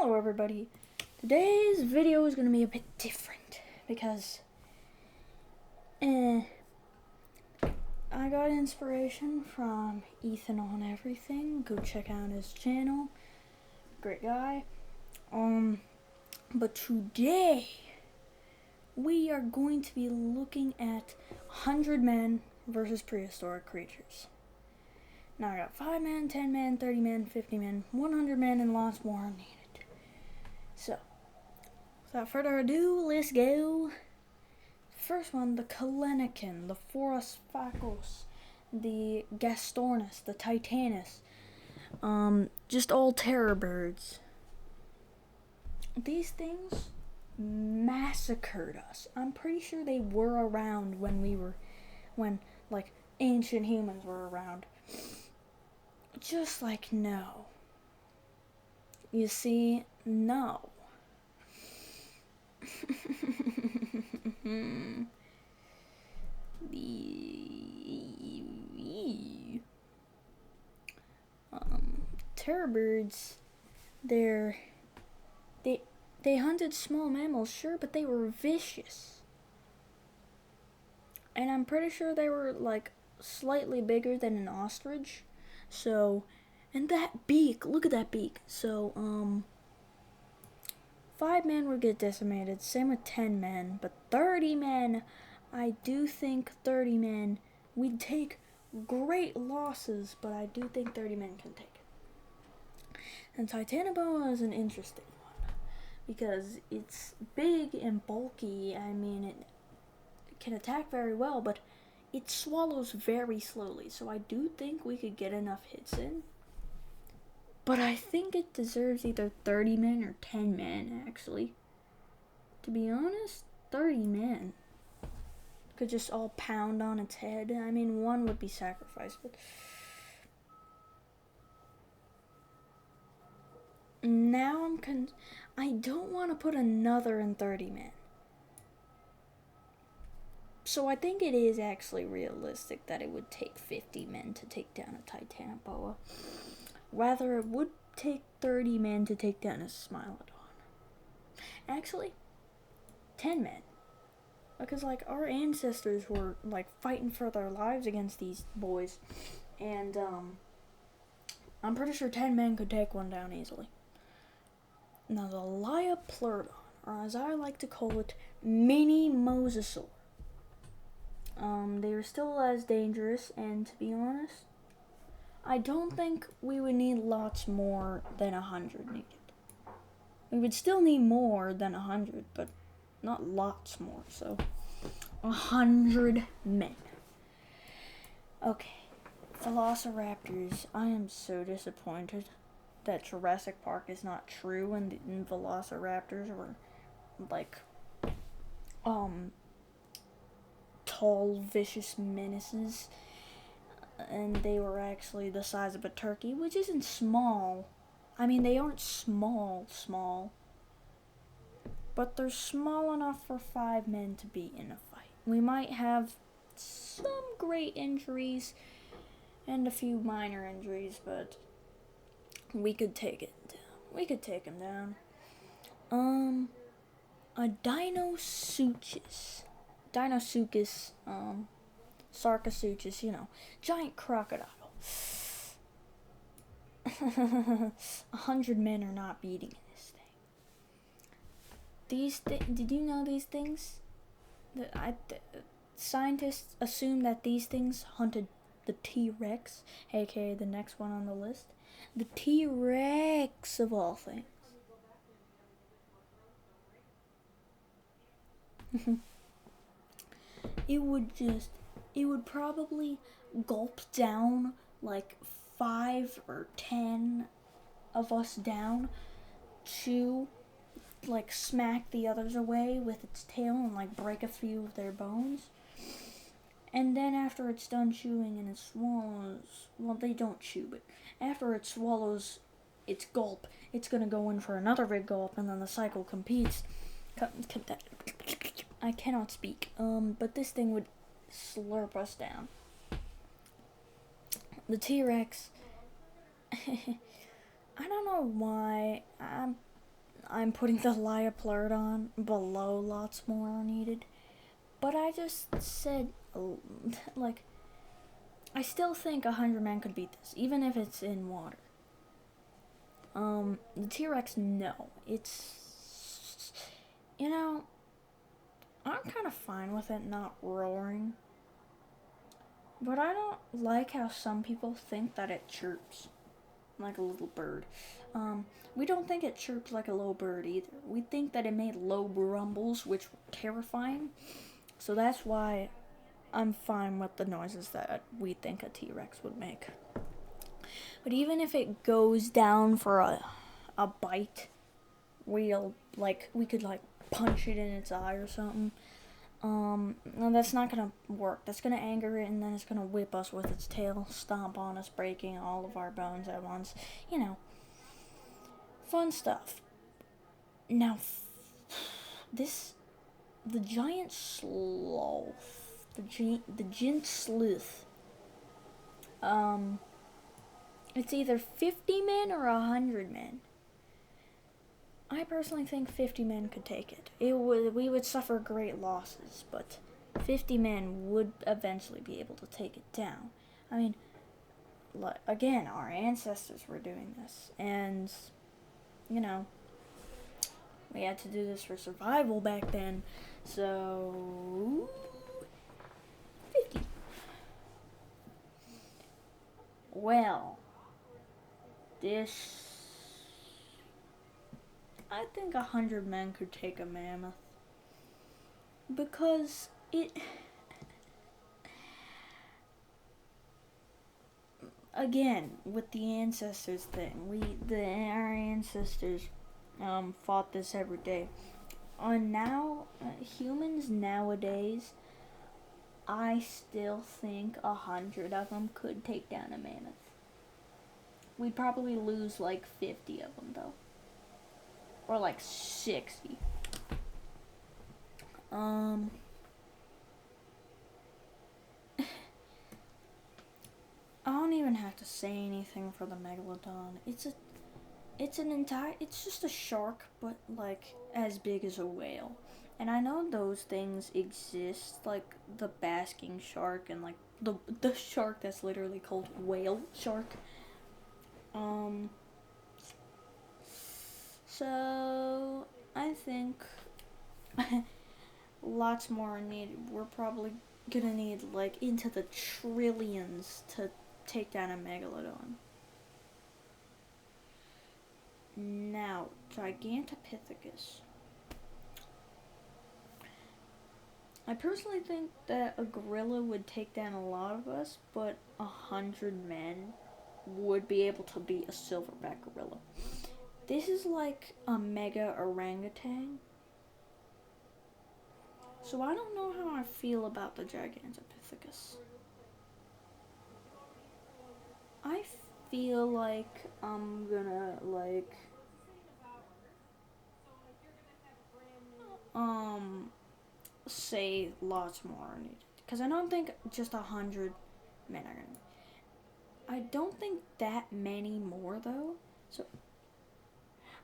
Hello everybody. Today's video is going to be a bit different because I got inspiration from Ethan on Everything. Go check out his channel. Great guy. But today we are going to be looking at 100 men versus prehistoric creatures. Now I got 5 men, 10 men, 30 men, 50 men, 100 men, and lots more needed. So, without further ado, let's go. First one, the Kalenican, the Phacos, the Gastornis, the Titanus. Just all terror birds. These things massacred us. I'm pretty sure they were around when like ancient humans were around. Just like no. You see, no. Terror birds, they hunted small mammals, sure, but they were vicious. And I'm pretty sure they were like slightly bigger than an ostrich. So, and that beak, look at that beak. So, 5 men would get decimated, same with 10 men, but 30 men, I do think 30 men, we'd take great losses, but I do think 30 men can take it. And Titanoboa is an interesting one, because it's big and bulky. I mean, it can attack very well, but it swallows very slowly, so I do think we could get enough hits in. But I think it deserves either 30 men or 10 men, actually. To be honest, 30 men could just all pound on its head. I mean, one would be sacrificed, but now I don't want to put another in 30 men. So I think it is actually realistic that it would take 50 men to take down a Titanoboa. Rather, it would take 30 men to take down a Smilodon. Actually, 10 men. Because, like, our ancestors were, like, fighting for their lives against these boys. And, I'm pretty sure 10 men could take one down easily. Now, the Liopleurodon, or as I like to call it, Mini Mosasaur. They are still as dangerous, and to be honest, I don't think we would need lots more than 100 needed. We would still need more than 100, but not lots more, so 100 men. Okay, Velociraptors. I am so disappointed that Jurassic Park is not true and Velociraptors were like tall, vicious menaces, and they were actually the size of a turkey, which isn't small. I mean, they aren't small, but they're small enough for 5 men to be in a fight. We might have some great injuries and a few minor injuries, but we could take it down. We could take him down. A Dinosuchus, Sarcosuchus, giant crocodile. 100 men are not beating this thing. Did you know these things? Scientists assume that these things hunted the T-Rex, aka the next one on the list. The T-Rex of all things. It would probably gulp down like 5 or 10 of us down to like smack the others away with its tail and like break a few of their bones. And then after it's done chewing and it swallows, well, they don't chew, but after it swallows its gulp, it's gonna go in for another big gulp, and then the cycle competes. I cannot speak. But this thing would slurp us down. The T-Rex, I don't know why. I'm putting the Liopleurodon below lots more are needed. But I just said, like, I still think 100 men could beat this, even if it's in water. The T-Rex, no. It's, I'm kind of fine with it not roaring. But I don't like how some people think that it chirps like a little bird. We don't think it chirps like a little bird either. We think that it made low rumbles, which were terrifying. So that's why I'm fine with the noises that we think a T-Rex would make. But even if it goes down for a bite, we could punch it in its eye or something. No, that's not gonna work. That's gonna anger it, and then it's gonna whip us with its tail, stomp on us, breaking all of our bones at once. Fun stuff. Now, the giant sloth, the giant sleuth. It's either 50 men or 100 men. I personally think 50 men could take it. We would suffer great losses, but 50 men would eventually be able to take it down. I mean, again, our ancestors were doing this, and, we had to do this for survival back then, so 50. Well, I think 100 men could take a mammoth. Because again, with the ancestors thing, our ancestors fought this every day. Humans nowadays, I still think 100 of them could take down a mammoth. We'd probably lose 50 of them though. Or 60. I don't even have to say anything for the megalodon. It's just a shark, but as big as a whale. And I know those things exist, like the basking shark and the shark that's literally called whale shark. So I think lots more are needed. We're probably gonna need into the trillions to take down a megalodon. Now, Gigantopithecus. I personally think that a gorilla would take down a lot of us, but 100 men would be able to beat a silverback gorilla. This is like a mega orangutan. So I don't know how I feel about the Gigantopithecus. I feel like I'm gonna say lots more are needed. Because I don't think just 100 men are gonna. I don't think that many more though. So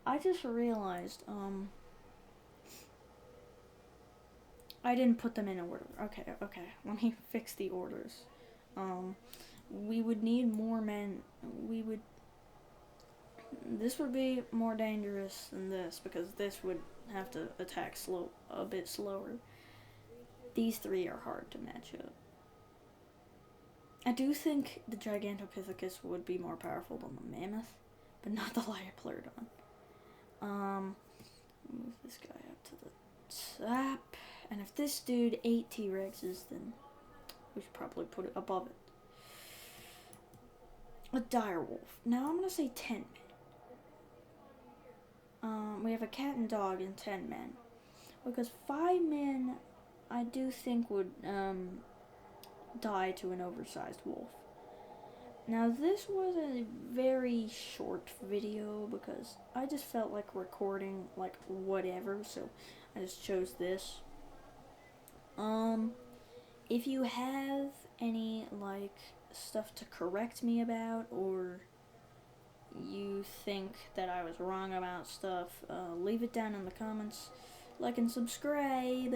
I just realized, I didn't put them in order. Okay, let me fix the orders. We would need more men. This would be more dangerous than this, because this would have to attack a bit slower. These three are hard to match up. I do think the Gigantopithecus would be more powerful than the mammoth, but not the Liopleurodon. Move this guy up to the top. And if this dude ate T-Rexes, then we should probably put it above it. A direwolf. Now I'm gonna say 10 men. We have a cat and dog and 10 men. Because 5 men, I do think would die to an oversized wolf. Now this was a very short video because I just felt like recording whatever, so I just chose this. If you have any stuff to correct me about, or you think that I was wrong about stuff, leave it down in the comments. Like and subscribe.